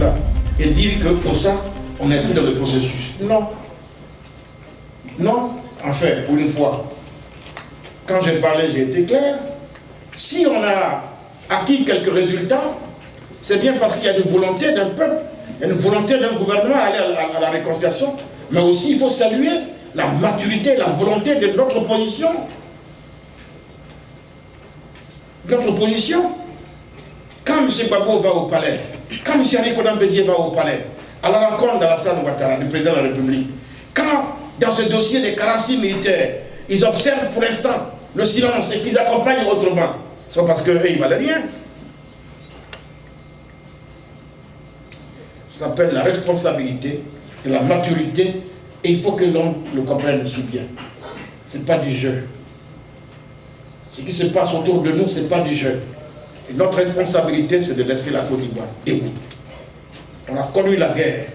cela et dire que pour ça, on n'est plus dans le processus. Non. Non. Enfin, pour une fois, quand j'ai parlé, j'ai été clair. Si on a acquis quelques résultats, c'est bien parce qu'il y a une volonté d'un peuple, une volonté d'un gouvernement à aller à la réconciliation, mais aussi il faut saluer la maturité, la volonté de notre opposition. Notre opposition. Quand M. Gbagbo va au palais, quand M. Arikonan Bédié va au palais, à la rencontre d'Alassane Ouattara, du président de la République, quand dans ce dossier des 46 militaires, ils observent pour l'instant le silence et qu'ils accompagnent autrement, c'est pas parce qu'eux, ils ne valent rien. Ça s'appelle la responsabilité et la maturité, et il faut que l'on le comprenne si bien. Ce n'est pas du jeu. Ce qui se passe autour de nous, ce n'est pas du jeu. Et notre responsabilité, c'est de laisser la Côte d'Ivoire debout. On a connu la guerre.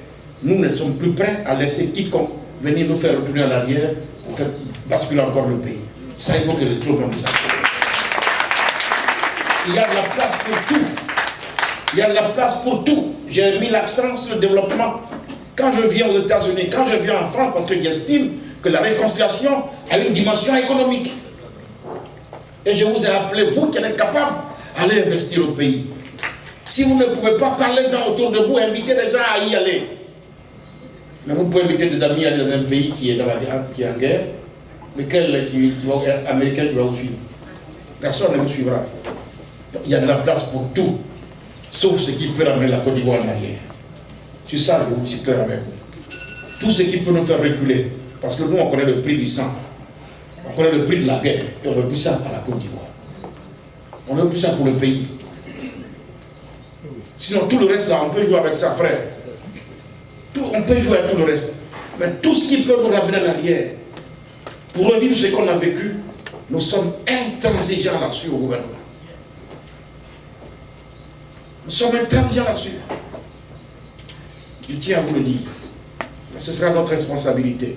Nous ne sommes plus prêts à laisser quiconque venir nous faire retourner en arrière pour faire basculer encore le pays. Ça, il faut que tout le monde sache. Il y a de la place pour tout. Il y a de la place pour tout. J'ai mis l'accent sur le développement. Quand je viens aux États-Unis, quand je viens en France, parce que j'estime que la réconciliation a une dimension économique. Et je vous ai appelé, vous qui êtes capables, à aller investir au pays. Si vous ne pouvez pas, parlez-en autour de vous, invitez les gens à y aller. Mais vous pouvez inviter des amis à aller dans un pays qui est, qui est en guerre. Lequel américain qui va vous suivre? Personne ne vous suivra. Il y a de la place pour tout, sauf ce qui peut ramener la Côte d'Ivoire en arrière. C'est ça, je suis clair avec vous. Tout ce qui peut nous faire reculer. Parce que nous, on connaît le prix du sang. On connaît le prix de la guerre. Et on ne veut plus ça à la Côte d'Ivoire. On ne veut plus ça pour le pays. Sinon, tout le reste, là, on peut jouer avec ça, frère. On peut jouer à tout le reste. Mais tout ce qui peut nous ramener en arrière, pour revivre ce qu'on a vécu, nous sommes intransigeants là-dessus au gouvernement. Nous sommes intransigeants là-dessus. Je tiens à vous le dire. Mais ce sera notre responsabilité.